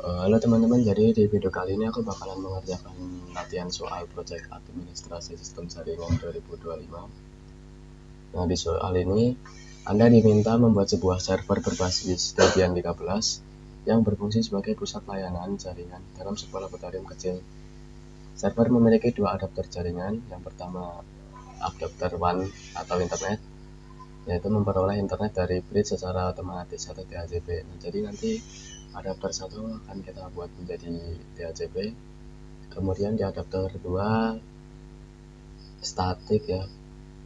Halo teman-teman, jadi di video kali ini aku bakalan mengerjakan latihan soal proyek administrasi sistem jaringan 2025. Nah, di soal ini Anda diminta membuat sebuah server berbasis Debian 13 yang berfungsi sebagai pusat layanan jaringan dalam sebuah laboratorium kecil. Server memiliki dua adapter jaringan. Yang pertama, adapter WAN atau internet, yaitu memperoleh internet dari bridge secara otomatis atau DHCP. Nah, jadi nanti adapter 1 akan kita buat menjadi DHCP. Kemudian di adapter 2 statik ya,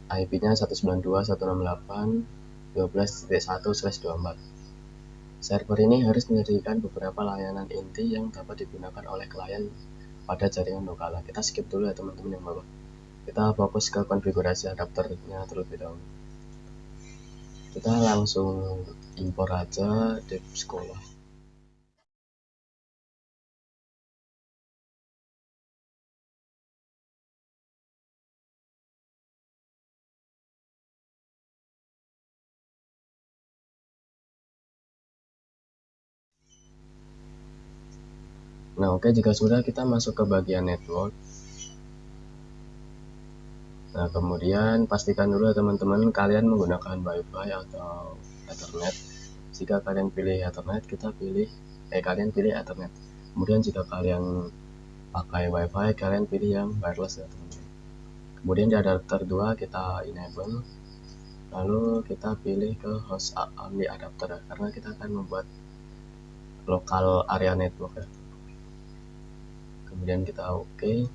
IP-nya 192.168.12.1/24. Server ini harus menyediakan beberapa layanan inti yang dapat digunakan oleh klien pada jaringan lokal. Kita skip dulu ya teman-teman yang bawah. Kita fokus ke konfigurasi adapternya terlebih dahulu. Kita langsung impor aja dep sekolah. Nah, oke, jika sudah, kita masuk ke bagian network. Nah, kemudian pastikan dulu ya teman-teman, kalian menggunakan WiFi atau Ethernet. Jika kalian pilih Ethernet, kalian pilih Ethernet. Kemudian jika kalian pakai WiFi, kalian pilih yang wireless ya teman-teman. Kemudian di adapter 2 kita enable, lalu kita pilih ke host only adapter ya, karena kita akan membuat local area network ya. Kemudian kita oke,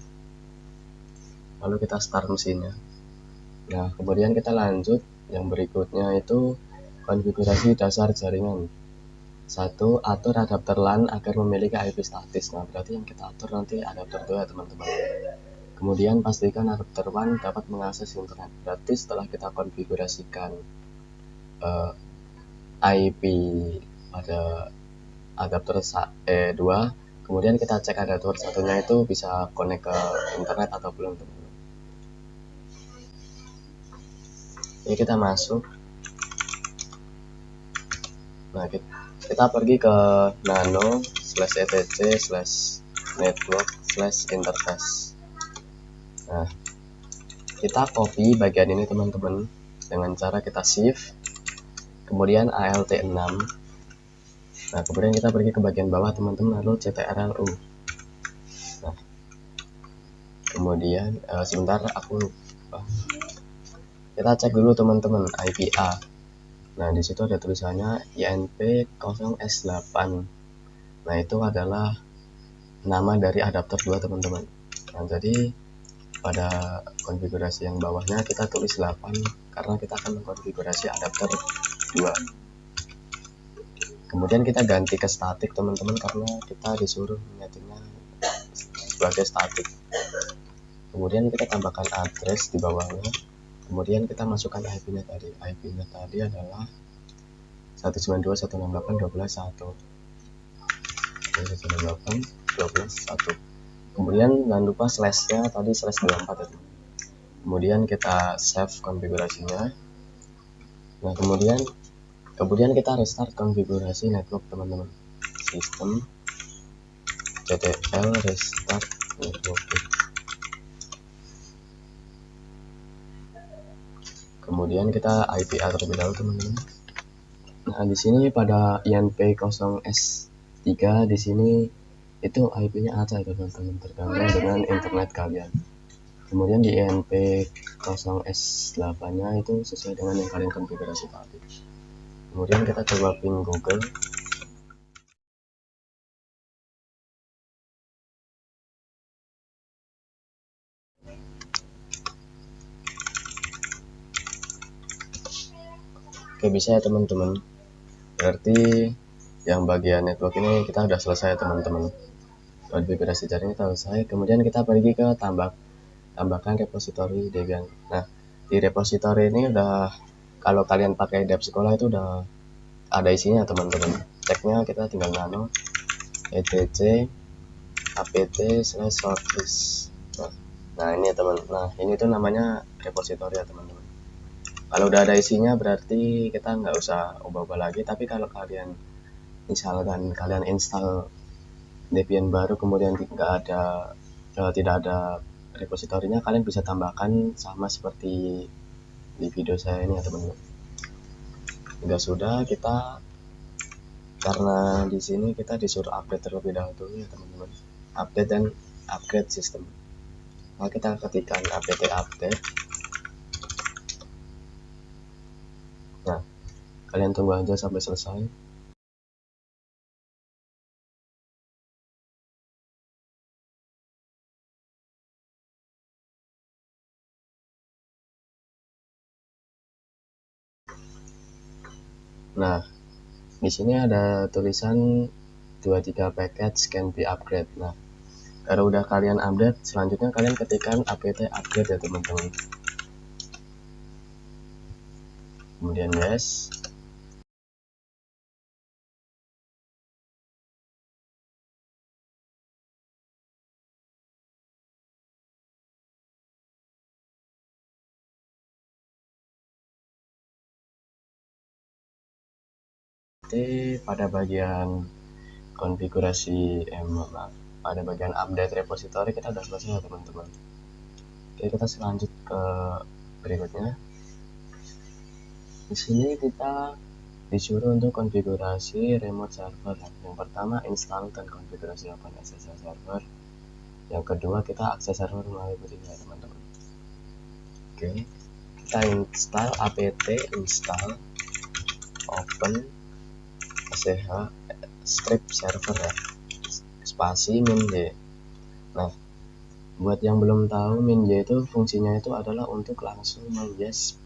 lalu kita start mesinnya. Nah, kemudian kita lanjut. Yang berikutnya itu konfigurasi dasar jaringan. 1. Atur adapter LAN agar memiliki IP statis. Nah, berarti yang kita atur nanti adapter 2 ya teman-teman. Kemudian pastikan adapter WAN dapat mengakses internet. Berarti setelah kita konfigurasikan IP pada adapter 2, kemudian kita cek adapter satunya itu bisa connect ke internet atau belum teman-teman. Ini kita masuk. Nah, kita pergi ke nano/etc/network/interface. Nah, kita copy bagian ini teman-teman dengan cara kita shift, kemudian alt6. Nah, kemudian kita pergi ke bagian bawah teman-teman, lalu ctrl-u. Nah, kemudian sebentar, aku lupa. Kita cek dulu teman-teman IPA. Nah, di situ ada tulisannya INP0S8. Nah, itu adalah nama dari adapter 2 teman-teman. Nah, jadi pada konfigurasi yang bawahnya kita tulis 8 karena kita akan mengkonfigurasi adapter 2. Kemudian kita ganti ke statik teman-teman karena kita disuruh menyetingnya sebagai statik. Kemudian kita tambahkan address di bawahnya. Kemudian kita masukkan IP-nya tadi. IP-nya tadi adalah 192.168.12.1. 192.168.12.1. Kemudian jangan lupa slashnya tadi /24 ya teman. Kemudian kita save konfigurasinya. Nah, kemudian kita restart konfigurasi network teman-teman. Sistem ctl restart network. Kemudian kita IPA terlebih dahulu teman-teman. Nah, di sini pada INP0S3 di sini itu IP-nya acak teman-teman, tergantung dengan internet kalian. Kemudian di INP0S8-nya itu sesuai dengan yang kalian konfigurasi tadi. Kemudian kita coba ping Google. Oke, bisa ya teman-teman. Berarti yang bagian network ini kita udah selesai ya teman-teman. Konfigurasi jaringan kita selesai. Kemudian kita pergi ke tambahkan repository Debian. Nah, di repository ini udah, kalau kalian pakai dep sekolah itu udah ada isinya teman-teman. Ceknya kita tinggal nano etc apt/sources. Nah, ini ya teman. Nah, ini tuh namanya repository ya teman-teman. Kalau udah ada isinya berarti kita nggak usah ubah-ubah lagi. Tapi kalau kalian misalkan kalian install Debian baru kemudian tidak ada repositorinya, kalian bisa tambahkan sama seperti di video saya ini ya teman-teman. Jika sudah, kita karena di sini kita disuruh update terlebih dahulu ya teman-teman, update dan upgrade sistem. Nah, kita ketikkan apt update. Nah, kalian tunggu aja sampai selesai. Nah, di sini ada tulisan 23 package can be upgrade. Nah, kalau udah kalian update, selanjutnya kalian ketikkan apt upgrade ya teman-teman. Kemudian yes. Nanti pada bagian konfigurasi pada bagian update repository kita udah selesai ya teman-teman. Oke, kita selanjut ke berikutnya. Di sini kita disuruh untuk konfigurasi remote server. Yang pertama, install dan konfigurasi OpenSSL server. Yang kedua, kita akses server melalui berikut ya teman-teman. Oke, kita install apt install open sh strip server ya, spasi min y. Nah, buat yang belum tahu, min y itu fungsinya itu adalah untuk langsung yes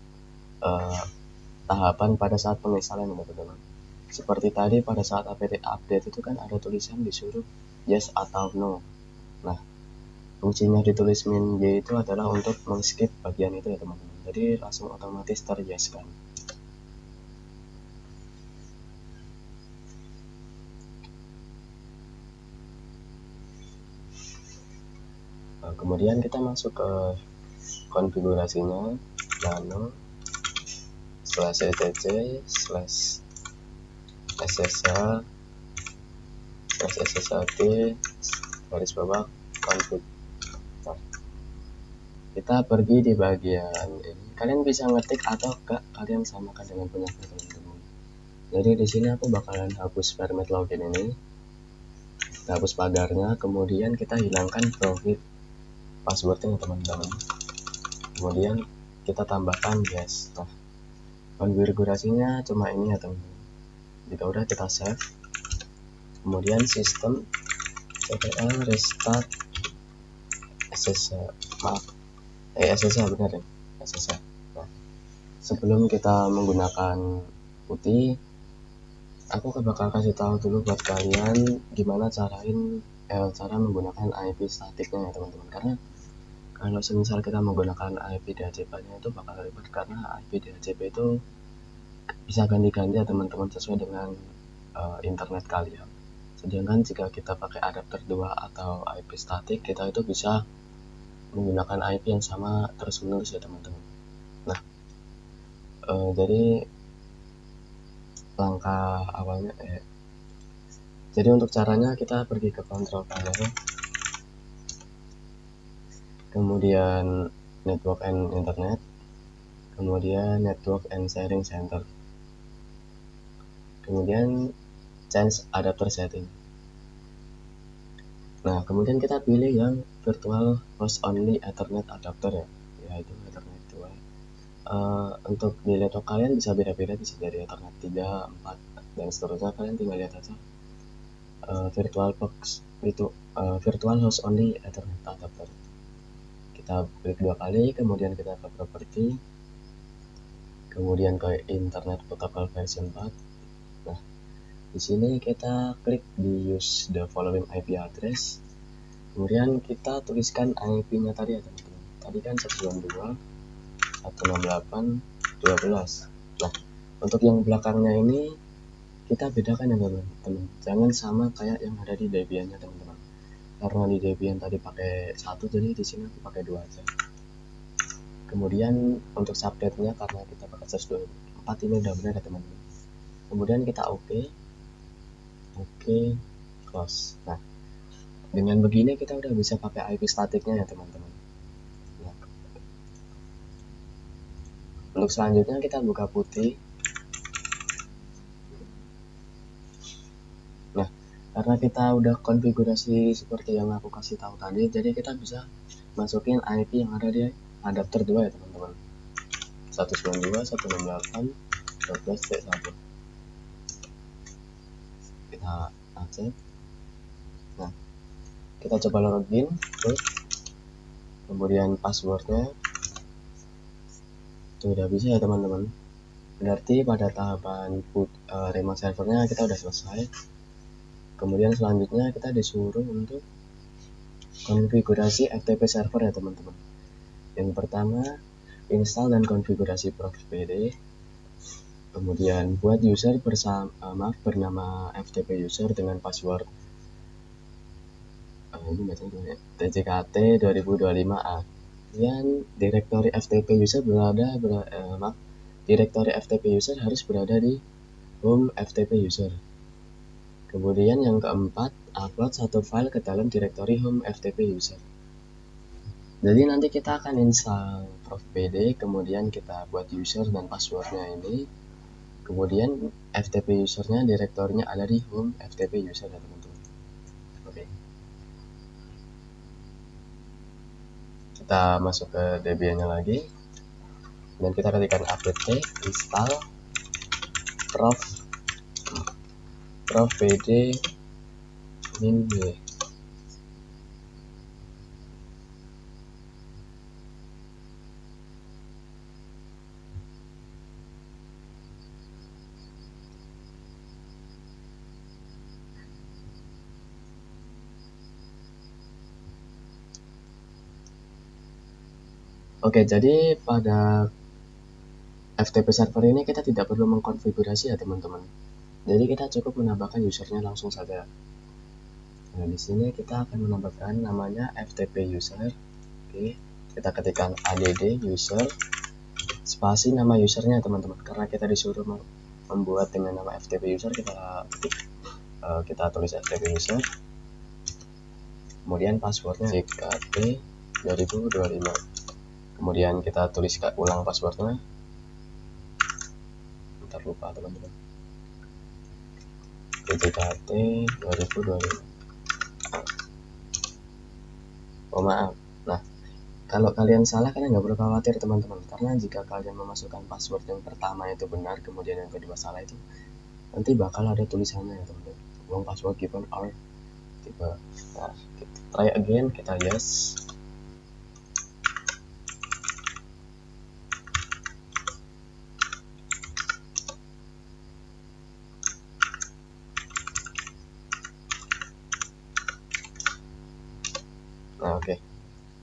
tahapan pada saat penginstalan teman-teman. Seperti tadi pada saat apt update itu kan ada tulisan disuruh yes atau no. Nah, fungsinya ditulis min y itu adalah untuk mengskip bagian itu ya teman-teman. Jadi langsung otomatis yes kan. Nah, kemudian kita masuk ke konfigurasinya, nano /etc /ssl/sshd garis bawah config. Nah, kita pergi di bagian ini. Kalian bisa ngetik atau enggak kalian samakan dengan punya teman-teman. Jadi di sini aku bakalan hapus permit login ini, kita hapus pagarnya, kemudian kita hilangkan profit passwordnya teman-teman. Kemudian kita tambahkan yes. Nah, konfigurasinya cuma ini ya teman-teman. Jika udah, kita save. Kemudian sistem cpl restart SSH, SSH benar ya, SSH. Nah, sebelum kita menggunakan putih, aku bakal kasih tahu dulu buat kalian gimana cara menggunakan IP statiknya ya teman-teman. Karena kalau semisal kita menggunakan IP DHCP nya itu bakal ribet, karena IP DHCP itu bisa ganti-ganti ya teman-teman sesuai dengan internet kalian. Sedangkan jika kita pakai adapter 2 atau IP statik, kita itu bisa menggunakan IP yang sama terus menerus ya teman-teman. Nah, jadi langkah awalnya jadi untuk caranya kita pergi ke control panel, kemudian network and internet, kemudian network and sharing center, kemudian change adapter setting. Nah, kemudian kita pilih yang virtual host only ethernet adapter ya, yaitu ethernet 2. Untuk di laptop kalian bisa beda-beda, bisa dari ethernet 3, 4 dan seterusnya. Kalian tinggal lihat aja virtual host only ethernet adapter. Kita klik 2 kali, kemudian kita ke property, kemudian ke internet protocol version 4. Nah, di sini kita klik di use the following IP address, kemudian kita tuliskan IP-nya tadi ya teman-teman. Tadi kan 192.168.12. Nah, untuk yang belakangnya ini kita bedakan ya teman-teman, jangan sama kayak yang ada di Debian-nya teman-teman. Karena di Debian tadi pakai 1, jadi di sini aku pakai 2 aja. Kemudian untuk subnet-nya karena kita pakai 124, ini udah benar ya teman-teman. Kemudian kita oke, close. Nah, Dengan begini kita udah bisa pakai IP statiknya ya teman-teman. Nah, untuk selanjutnya kita buka putih. Nah, karena kita udah konfigurasi seperti yang aku kasih tahu tadi, jadi kita bisa masukin IP yang ada di adapter 2 ya teman-teman. 192.168.12.1. Kita accept. Nah, kita coba login, kemudian passwordnya itu udah bisa ya teman-teman. Berarti pada tahapan remote servernya kita udah selesai. Kemudian selanjutnya kita disuruh untuk konfigurasi FTP server ya teman-teman. Yang pertama, install dan konfigurasi proxy PD. Kemudian buat user bernama FTP user dengan password TJKT 2025A. Dan direktori FTP user direktori FTP user harus berada di home FTP user. Kemudian yang keempat, upload satu file ke dalam direktori home FTP user. Jadi nanti kita akan install prof pd, kemudian kita buat user dan passwordnya ini. Kemudian FTP usernya, direktorinya ada di home FTP user ya teman-teman. Oke. Kita masuk ke Debian-nya lagi. Dan kita ketikkan apt install prof pd min-b. Oke, jadi pada FTP server ini kita tidak perlu mengkonfigurasi ya teman-teman. Jadi kita cukup menambahkan usernya langsung saja. Nah, di sini kita akan menambahkan namanya FTP user. Oke, kita ketikkan add user spasi nama usernya teman-teman. Karena kita disuruh membuat dengan nama FTP user, kita tulis FTP user. Kemudian passwordnya JKT 2025. Kemudian kita tulis ulang passwordnya. Bentar, lupa teman-teman. JKT 2025. Oh maaf. Nah, kalau kalian salah, kalian nggak perlu khawatir teman-teman, karena jika kalian memasukkan password yang pertama itu benar, kemudian yang kedua salah, itu nanti bakal ada tulisannya ya teman-teman, wrong password given or tipe. Nah, kita try again, kita yes. Nah, oke.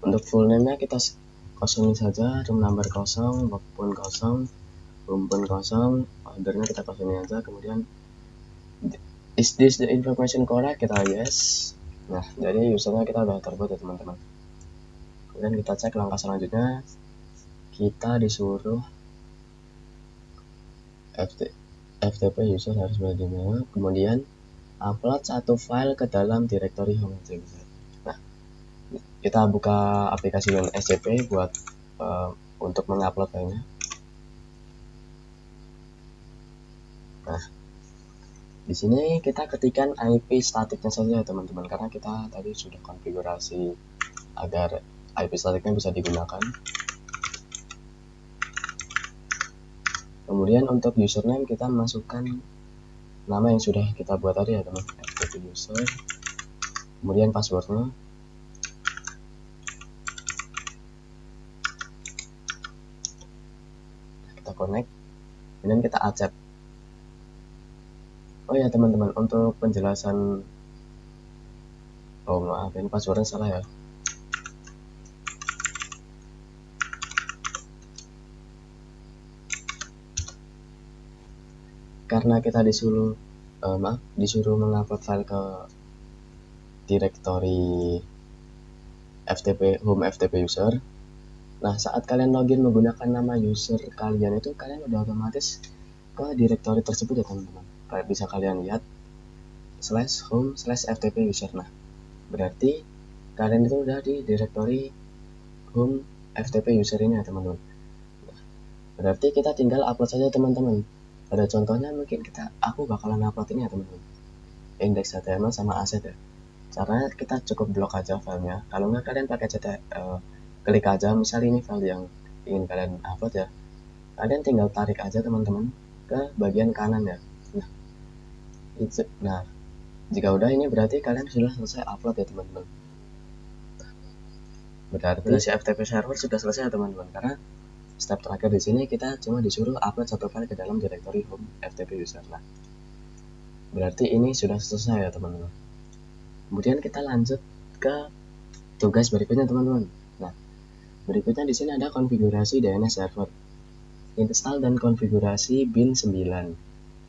Untuk full name-nya kita kosongin saja, room number kosong, work pun kosong, room pun kosong, ordernya kita kosongin aja. Kemudian is this the information correct, kita yes. Nah, jadi usernya kita udah terbuat ya teman-teman. Kemudian kita cek langkah selanjutnya, kita disuruh FTP user harus berada di mana, kemudian upload satu file ke dalam direktori home FTP user. Nah, kita buka aplikasi SCP buat untuk mengupload filenya. Nah, di sini kita ketikkan IP statiknya saja teman-teman, karena kita tadi sudah konfigurasi agar IP statiknya bisa digunakan. Kemudian untuk username kita masukkan nama yang sudah kita buat tadi ya teman, FTP user. Kemudian passwordnya. Kita connect. Kemudian kita accept. Oh ya teman-teman, untuk penjelasan, oh maaf, ini passwordnya salah ya. Karena kita disuruh mengupload file ke direktori FTP home FTP user. Nah, saat kalian login menggunakan nama user kalian itu, kalian udah otomatis ke direktori tersebut ya teman-teman. Kayak bisa kalian lihat /home/ftp user. Nah, berarti kalian itu udah di direktori home FTP user ini ya teman-teman. Berarti kita tinggal upload saja teman-teman. Pada contohnya mungkin aku bakalan upload ini ya teman-teman, index HTML sama aset ya. Caranya kita cukup blok aja filenya. Kalau nggak kalian pakai klik aja, misal ini file yang ingin kalian upload ya, kalian tinggal tarik aja teman-teman ke bagian kanan ya. Nah, jika udah ini berarti kalian sudah selesai upload ya teman-teman. Berarti si FTP server sudah selesai ya teman-teman, karena step terakhir di sini kita cuma disuruh upload satu file ke dalam directory home FTP user. Nah, berarti ini sudah selesai ya teman-teman. Kemudian kita lanjut ke tugas berikutnya teman-teman. Nah, berikutnya di sini ada konfigurasi DNS server. Install dan konfigurasi bin 9.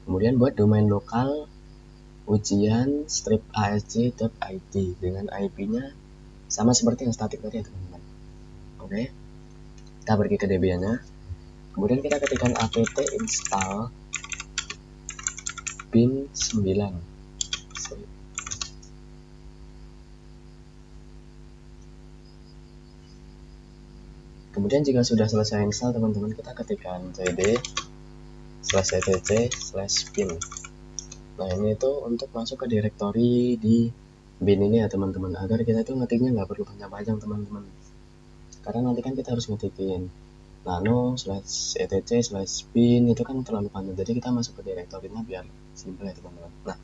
Kemudian buat domain lokal ujian strip asj.id dengan IP-nya sama seperti yang statik tadi ya teman-teman. Oke, kita pergi ke Debian-nya. Kemudian kita ketikkan apt install bin 9. Kemudian jika sudah selesai install teman-teman, kita ketikkan cd/etc/bin. Nah, ini itu untuk masuk ke direktori di bin ini ya teman-teman, agar kita itu ngetiknya nggak perlu panjang-panjang teman-teman, karena nanti kan kita harus ngetikin nano/etc/bin itu kan terlalu panjang, jadi kita masuk ke direktorinya biar simple ya teman-teman. Nah,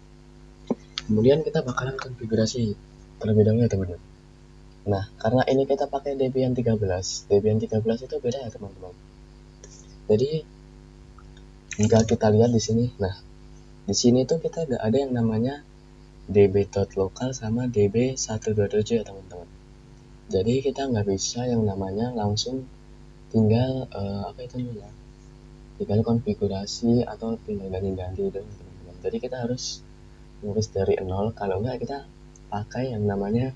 kemudian kita bakalan konfigurasi terlebih dahulu ya teman-teman. Nah, karena ini kita pakai Debian 13, Debian 13 itu beda ya teman-teman. Jadi jika kita lihat di sini, nah di sini tuh kita ada yang namanya db.local sama db127 ya teman-teman. Jadi kita nggak bisa yang namanya langsung tinggal tinggal konfigurasi atau tinggal ganti-ganti dong teman-teman. Jadi kita harus nulis dari nol, kalau nggak kita pakai yang namanya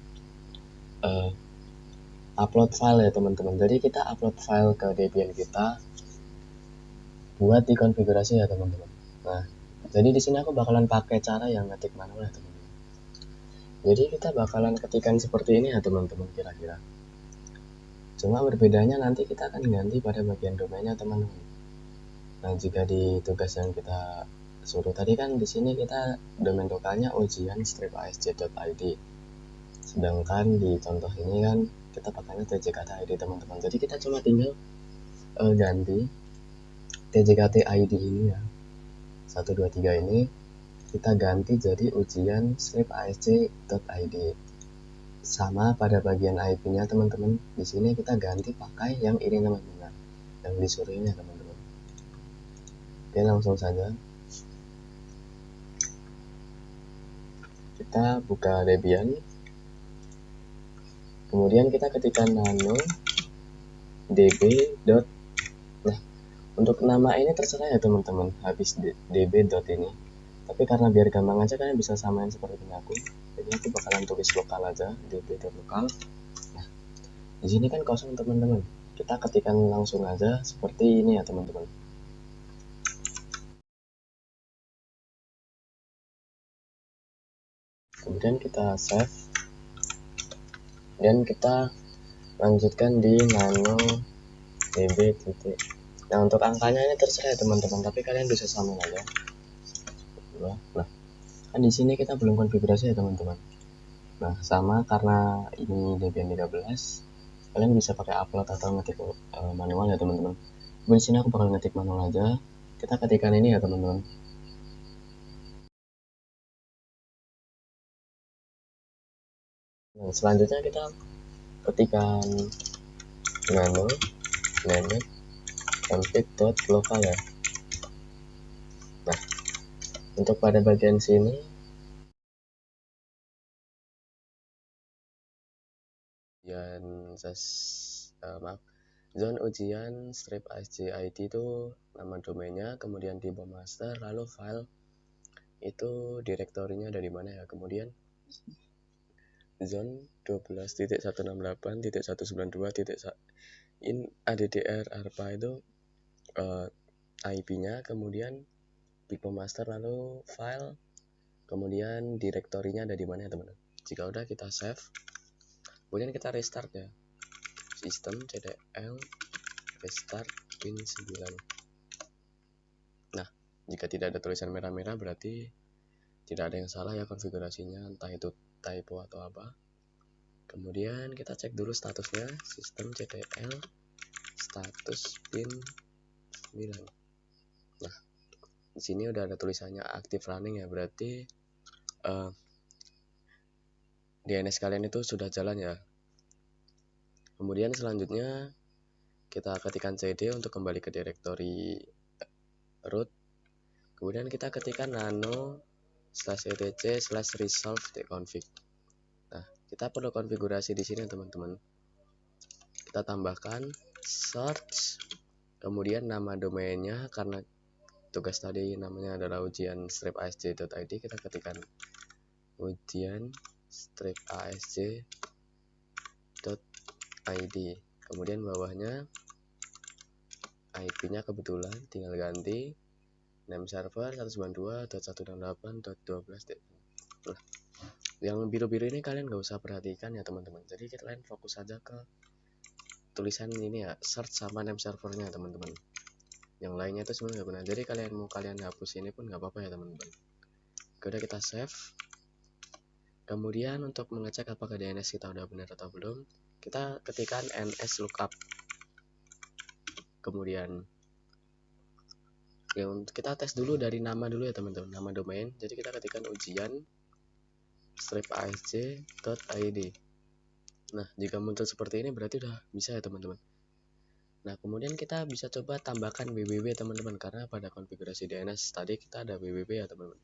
upload file ya teman-teman. Jadi kita upload file ke Debian kita buat dikonfigurasi ya teman-teman. Nah, jadi di sini aku bakalan pakai cara yang ngetik manual ya teman-teman. Jadi kita bakalan ketikan seperti ini ya teman-teman kira-kira. Cuma berbedanya nanti kita akan ganti pada bagian domainnya teman-teman. Nah, jika di tugas yang kita suruh tadi kan di sini kita domain lokalnya ujian strip.asj.id. Sedangkan di contoh ini kan kita pakainya tjkt.id teman-teman. Jadi kita cuma tinggal ganti tjkt.id ini ya. 123 ini kita ganti jadi ujian strip.asj.id. Sama pada bagian IP-nya teman-teman, di sini kita ganti pakai yang ini teman-teman, yang disuruhnya teman-teman. Oke, langsung saja kita buka Debian, kemudian kita ketikkan nano db. Nah, untuk nama ini terserah ya teman-teman, habis db. ini, tapi karena biar gampang aja kalian bisa samain seperti punya aku, jadi aku bakalan tulis lokal aja, db.lokal. Nah, di sini kan kosong teman-teman, kita ketikkan langsung aja seperti ini ya teman-teman. Kemudian kita save dan kita lanjutkan di nano db titik. Nah, untuk angkanya ini terserah ya teman-teman, tapi kalian bisa samain aja. Nah, kan di sini kita belum konfigurasi ya teman-teman. Nah, sama karena ini Debian 13, kalian bisa pakai upload atau ngetik manual ya teman-teman. Di sini aku bakal ngetik manual aja. Kita ketikkan ini ya teman-teman. Nah, selanjutnya kita ketikkan nano manage config.local ya. Nah, untuk pada bagian sini zone ujian strip asj.id itu nama domainnya, kemudian tipe master, lalu file itu direktorinya dari mana ya, kemudian zone 12.168.192. In addr arpa itu IP-nya, kemudian tipe master, lalu file, kemudian direktorinya ada di mana ya teman-teman. jika udah kita save, kemudian kita restart ya, sistem cdl restart pin 9. Nah, jika tidak ada tulisan merah-merah berarti tidak ada yang salah ya konfigurasinya, entah itu typo atau apa. Kemudian kita cek dulu statusnya, sistem cdl status pin 9. Nah, di sini udah ada tulisannya active running ya, berarti DNS kalian itu sudah jalan ya. Kemudian selanjutnya kita ketikkan cd untuk kembali ke direktori root. Kemudian kita ketikkan nano /etc/resolve.config. Nah, kita perlu konfigurasi di sini teman-teman. Kita tambahkan search, kemudian nama domainnya karena tugas tadi namanya adalah ujian-asj.id, kita ketikkan ujian-asj.id. Kemudian bawahnya IP-nya kebetulan tinggal ganti name server 192.168.12. Nah, yang biru-biru ini kalian nggak usah perhatikan ya teman-teman. Jadi kalian fokus saja ke tulisan ini ya, search sama name servernya teman-teman. Yang lainnya itu sebenarnya nggak benar. Jadi kalian hapus ini pun nggak apa-apa ya teman-teman. Udah kita save. Kemudian untuk mengecek apakah DNS kita udah benar atau belum, kita ketikkan nslookup. Kemudian kita tes dulu dari nama dulu ya teman-teman, nama domain. Jadi kita ketikkan ujian-asj.id. Nah, jika muncul seperti ini berarti udah bisa ya teman-teman. Nah, kemudian kita bisa coba tambahkan www teman-teman, karena pada konfigurasi DNS tadi kita ada www ya teman-teman.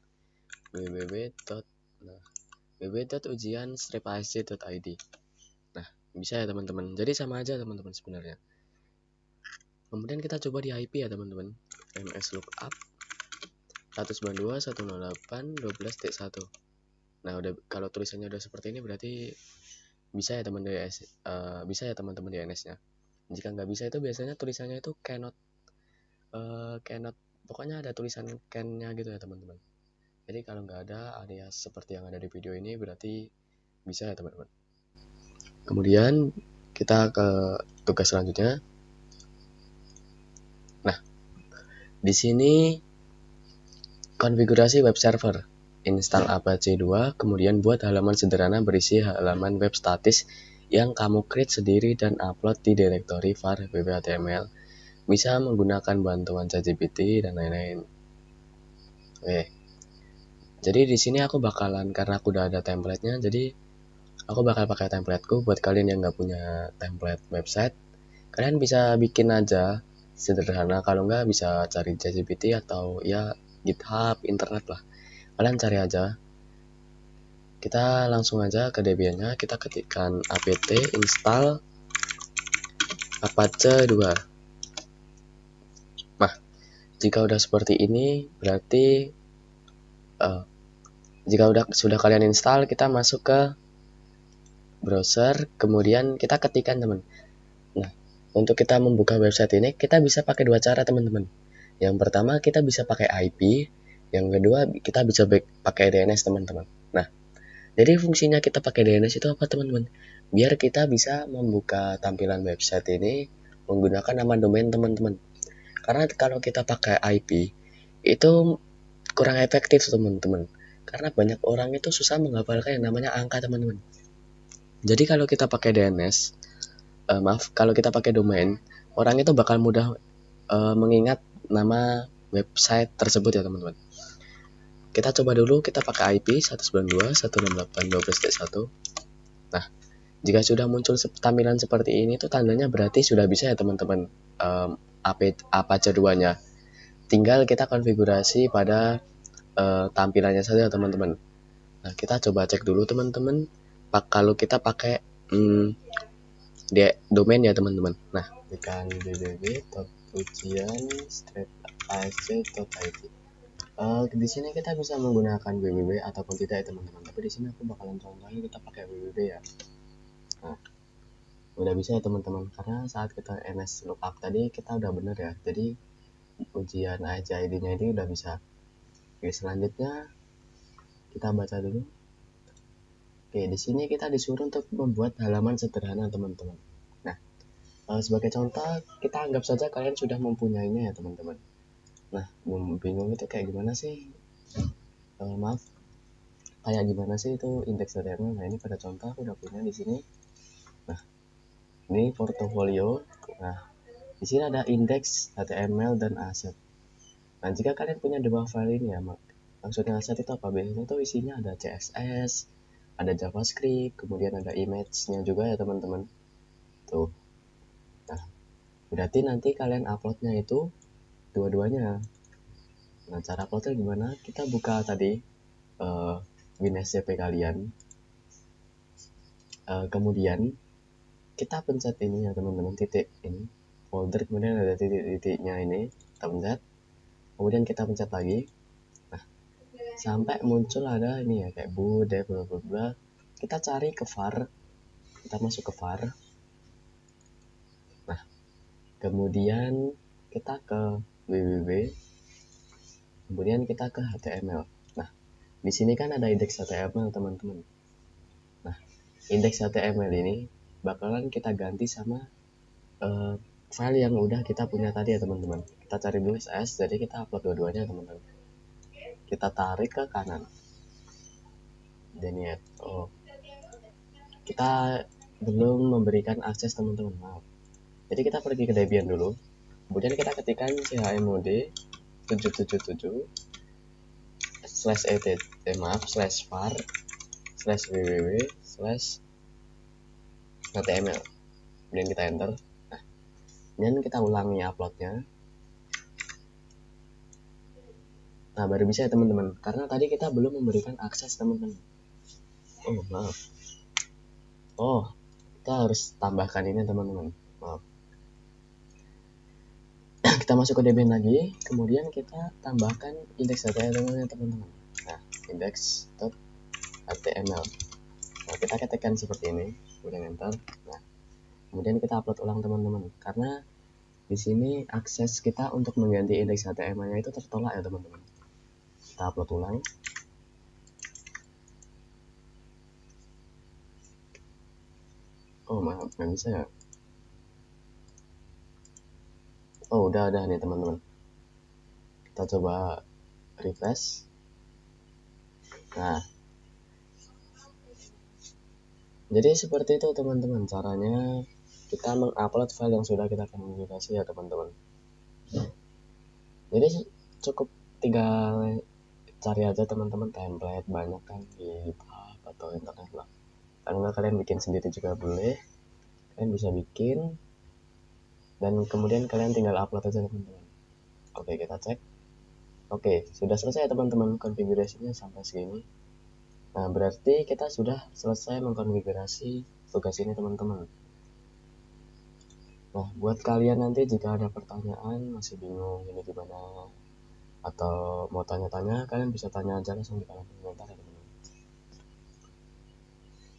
www.ujian-asj.id. Nah, bisa ya teman-teman. Jadi sama aja teman-teman sebenarnya. Kemudian kita coba di IP ya teman-teman. mslookup 192.108.12.1. Nah, udah kalau tulisannya udah seperti ini berarti bisa ya teman-teman DNS-nya. Jika nggak bisa itu biasanya tulisannya itu cannot, pokoknya ada tulisan can-nya gitu ya teman-teman. Jadi kalau nggak ada alias seperti yang ada di video ini berarti bisa ya teman-teman. Kemudian kita ke tugas selanjutnya. Nah, di sini konfigurasi web server, install Apache 2, kemudian buat halaman sederhana berisi halaman web statis yang kamu create sendiri dan upload di direktori var wp.html. Bisa menggunakan bantuan ChatGPT dan lain-lain. Oke. Jadi di sini aku bakalan, karena aku udah ada template-nya, jadi aku bakal pakai templateku. Buat kalian yang nggak punya template website, kalian bisa bikin aja sederhana. Kalau nggak bisa cari ChatGPT atau ya GitHub, internet lah. Kalian cari aja. Kita langsung aja ke Debian-nya, kita ketikkan apt install Apache 2. Nah, jika udah seperti ini berarti jika sudah kalian install, kita masuk ke browser, kemudian kita ketikkan teman. Nah, untuk kita membuka website ini kita bisa pakai dua cara teman-teman. Yang pertama kita bisa pakai IP, yang kedua kita bisa pakai DNS teman-teman. Nah, jadi fungsinya kita pakai DNS itu apa teman-teman? Biar kita bisa membuka tampilan website ini menggunakan nama domain teman-teman. Karena kalau kita pakai IP itu kurang efektif teman-teman. Karena banyak orang itu susah menghafalkan yang namanya angka teman-teman. Jadi kalau kita pakai DNS, kalau kita pakai domain, orang itu bakal mudah mengingat nama website tersebut ya teman-teman. Kita coba dulu, kita pakai IP 192.168.12.1. Nah, jika sudah muncul tampilan seperti ini, itu tandanya berarti sudah bisa ya teman-teman Apache 2-nya. Tinggal kita konfigurasi pada tampilannya saja teman-teman. Nah, kita coba cek dulu teman-teman. Kalau kita pakai domain ya teman-teman. Nah, tekan www.ujian-asj.id. Di sini kita bisa menggunakan www ataupun tidak ya teman-teman. Tapi di sini aku bakalan contohnya kita pakai www ya. Nah, udah bisa ya teman-teman. Karena saat kita nslookup tadi kita udah bener ya. Jadi ujian ID-nya ini udah bisa. Oke, selanjutnya kita baca dulu. Oke, di sini kita disuruh untuk membuat halaman sederhana teman-teman. Nah, sebagai contoh kita anggap saja kalian sudah mempunyainya ya teman-teman. Nah, bingung itu kayak gimana sih? Maaf, kayak gimana sih itu indeks HTML? Nah, ini pada contoh aku udah punya di sini. Nah, ini portofolio. Nah, di sini ada indeks HTML dan aset. Nah, jika kalian punya dua file ini ya, maksudnya aset itu apa? Biasanya itu isinya ada CSS, ada JavaScript, kemudian ada image-nya juga ya teman-teman. Tuh. Nah, berarti nanti kalian uploadnya itu dua-duanya. Nah, cara uploadnya gimana? Kita buka tadi WinSCP kalian. Kemudian kita pencet ini ya teman-teman, titik ini folder, kemudian ada titik-titiknya ini, kita pencet, kemudian kita pencet lagi. Nah, sampai muncul ada ini ya kayak bude bla bla bla. Kita cari ke var, kita masuk ke var. Nah, kemudian kita ke www, kemudian kita ke HTML. Nah, di sini kan ada indeks HTML teman-teman. Nah, indeks HTML ini bakalan kita ganti sama file yang udah kita punya tadi ya teman-teman. Kita cari dulu CSS, jadi kita upload dua-duanya teman-teman. Kita tarik ke kanan. Deniet. Oh, kita belum memberikan akses teman-teman. Maaf. Jadi kita pergi ke Debian dulu. Kemudian kita ketikkan chmod 777 slash et maaf slash var slash www slash html. Kemudian kita enter. Nah, kemudian kita ulangi uploadnya. Nah, baru bisa ya teman-teman, karena tadi kita belum memberikan akses teman-teman. Oh, maaf. Oh, kita harus tambahkan ini teman-teman. Maaf. Kita masuk ke Debian lagi, kemudian kita tambahkan indeks HTML-nya teman-teman. Nah, index.html. Nah, kita ketikkan seperti ini, kemudian enter. Nah, kemudian kita upload ulang teman-teman, karena di sini akses kita untuk mengganti indeks HTML-nya itu tertolak ya teman-teman. Kita upload ulang. Oh, maaf, nggak bisa ya. Oh, udah nih teman-teman. Kita coba refresh. Nah, jadi seperti itu teman-teman caranya kita mengupload file yang sudah kita konfigurasi ya teman-teman. Jadi cukup tinggal cari aja teman-teman template, banyak kan di GitHub atau internet lah. Karena kalian bikin sendiri juga boleh, kalian bisa bikin dan kemudian kalian tinggal upload aja teman-teman. Oke, kita cek. Oke, sudah selesai teman-teman konfigurasinya sampai segini. Nah, berarti kita sudah selesai mengkonfigurasi tugas ini teman-teman. Nah, buat kalian nanti jika ada pertanyaan, masih bingung ini gimana, atau mau tanya-tanya, kalian bisa tanya aja langsung di kolom komentar ya teman-teman.